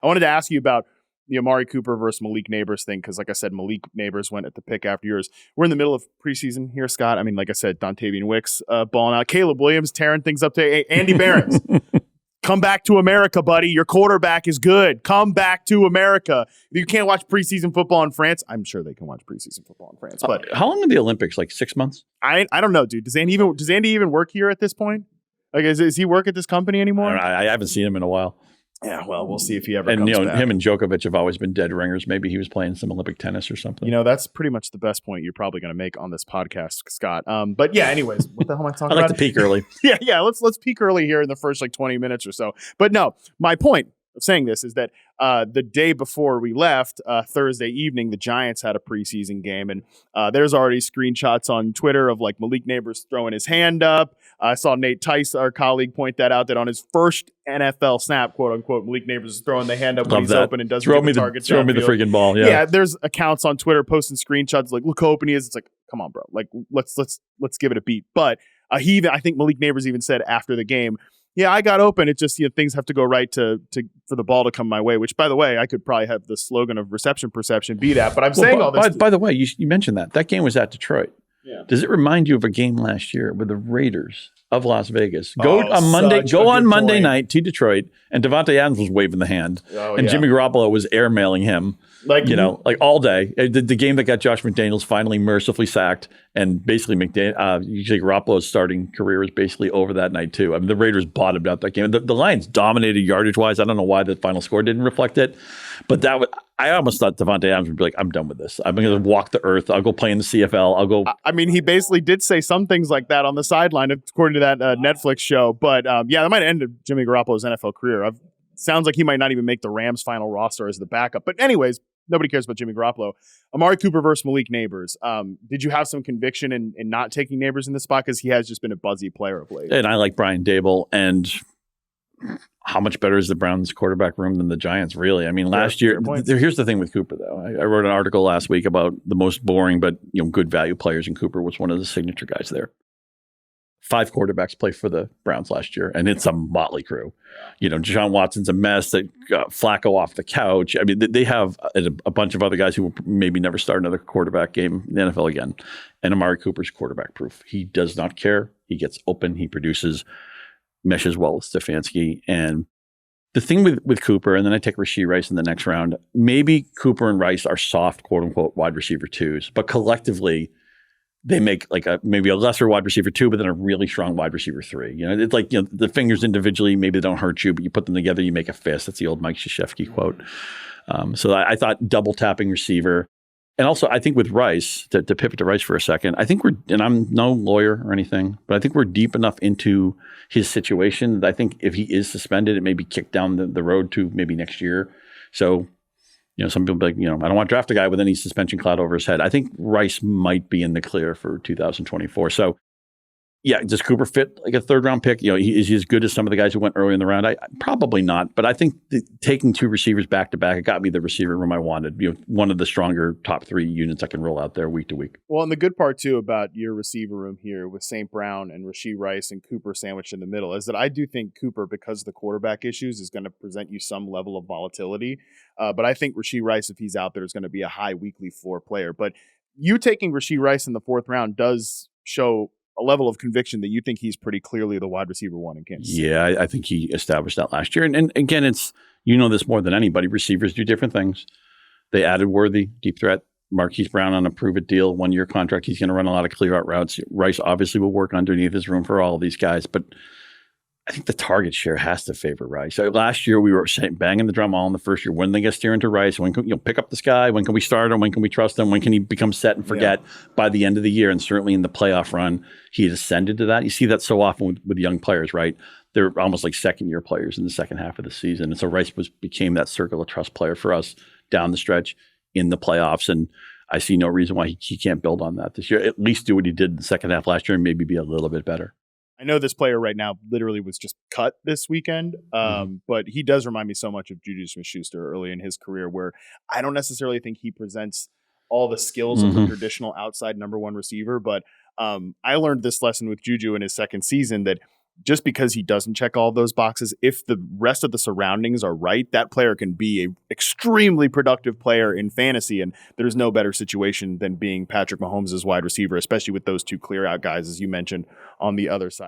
I wanted to ask you about the Amari Cooper versus Malik Nabers thing, because like I said, Malik Nabers went at the pick after yours. We're in the middle of preseason here, Scott. I mean, like I said, Dontavian Wicks balling out. Caleb Williams tearing things up to Andy Behrens. Come back to America, buddy. Your quarterback is good. Come back to America. If you can't watch preseason football in France, I'm sure they can watch preseason football in France. But how long are the Olympics? Like 6 months? I don't know, dude. Does Andy even work here at this point? Like, does he work at this company anymore? I haven't seen him in a while. Yeah, well, we'll see if he ever comes back. Him and Djokovic have always been dead ringers. Maybe he was playing some Olympic tennis or something. That's pretty much the best point you're probably going to make on this podcast, Scott. But yeah, anyways, what the hell am I talking about? I like to peak early. yeah. Let's peak early here in the first 20 minutes or so. But no, my point of saying this is that the day before we left, Thursday evening, the Giants had a preseason game, and there's already screenshots on Twitter of like Malik Nabers throwing his hand up. I saw Nate Tice, our colleague, point that out, that on his first NFL snap, quote unquote, Malik Nabers is throwing the hand up when he's open and doesn't get the target. Throw me the freaking ball. Yeah, there's accounts on Twitter posting screenshots like, look how open he is. It's like, come on, bro. Like, let's give it a beat. But I think Malik Nabers even said after the game, yeah, I got open. It just, things have to go right for the ball to come my way, which, by the way, I could probably have the slogan of reception perception be that. But I'm saying all this. By the way, you mentioned that game was at Detroit. Yeah. Does it remind you of a game last year with the Raiders of Las Vegas? Go on Monday night to Detroit, and Devontae Adams was waving the hand, Jimmy Garoppolo was airmailing him, like all day. The game that got Josh McDaniels finally mercifully sacked, and basically usually Garoppolo's starting career was basically over that night too. I mean, the Raiders bottomed out that game. The Lions dominated yardage wise. I don't know why the final score didn't reflect it, but I almost thought Devontae Adams would be like, I'm done with this. I'm going to walk the earth. I'll go play in the CFL. I'll go. I mean, he basically did say some things like that on the sideline, according to that Netflix show. But that might have ended Jimmy Garoppolo's NFL career. Sounds like he might not even make the Rams' final roster as the backup. But anyways, nobody cares about Jimmy Garoppolo. Amari Cooper versus Malik Nabers. Did you have some conviction in not taking Nabers in this spot? Because he has just been a buzzy player of late. And I like Brian Dable. And how much better is the Browns quarterback room than the Giants, really? I mean, last year, here's the thing with Cooper, though. I wrote an article last week about the most boring but good value players, and Cooper was one of the signature guys there. 5 quarterbacks play for the Browns last year, and it's a motley crew. Deshaun Watson's a mess. That got Flacco off the couch. I mean, they have a bunch of other guys who will maybe never start another quarterback game in the NFL again. And Amari Cooper's quarterback proof. He does not care. He gets open. He produces, meshes well with Stefanski. And the thing with Cooper, and then I take Rashee Rice in the next round, maybe Cooper and Rice are soft, quote unquote, wide receiver 2s, but collectively they make like maybe a lesser wide receiver 2, but then a really strong wide receiver 3. It's like, the fingers individually, maybe they don't hurt you, but you put them together, you make a fist. That's the old Mike Krzyzewski quote. So I thought double tapping receiver. And also, I think with Rice, to pivot to Rice for a second, I think and I'm no lawyer or anything, but I think we're deep enough into his situation that I think if he is suspended, it may be kicked down the road to maybe next year. So, some people be like, I don't want to draft a guy with any suspension cloud over his head. I think Rice might be in the clear for 2024. So, yeah, does Cooper fit like a 3rd round pick? Is he as good as some of the guys who went early in the round? Probably not. But I think taking 2 receivers back to back, it got me the receiver room I wanted. One of the stronger top 3 units I can roll out there week to week. Well, and the good part too about your receiver room here with St. Brown and Rashee Rice and Cooper sandwiched in the middle is that I do think Cooper, because of the quarterback issues, is going to present you some level of volatility. But I think Rashee Rice, if he's out there, is going to be a high weekly floor player. But you taking Rashee Rice in the 4th round does show a level of conviction that you think he's pretty clearly the wide receiver 1 in Kansas City. Yeah, I think he established that last year. And again, it's, this more than anybody. Receivers do different things. They added Worthy, deep threat. Marquise Brown on a prove-it deal, 1-year contract. He's going to run a lot of clear-out routes. Rice obviously will work underneath his room for all of these guys. But I think the target share has to favor Rice. So last year, we were banging the drum all in the first year. When they get steering to Rice, when can pick up this guy? When can we start him? When can we trust him? When can he become set and forget by the end of the year? And certainly in the playoff run, he had ascended to that. You see that so often with young players, right? They're almost like second-year players in the second half of the season. And so Rice became that circle of trust player for us down the stretch in the playoffs. And I see no reason why he can't build on that this year. At least do what he did in the second half last year and maybe be a little bit better. I know this player right now literally was just cut this weekend, but he does remind me so much of Juju Smith-Schuster early in his career, where I don't necessarily think he presents all the skills of the traditional outside number 1 receiver. But I learned this lesson with Juju in his second season, that just because he doesn't check all those boxes, if the rest of the surroundings are right, that player can be an extremely productive player in fantasy. And there's no better situation than being Patrick Mahomes' wide receiver, especially with those two clear out guys, as you mentioned, on the other side.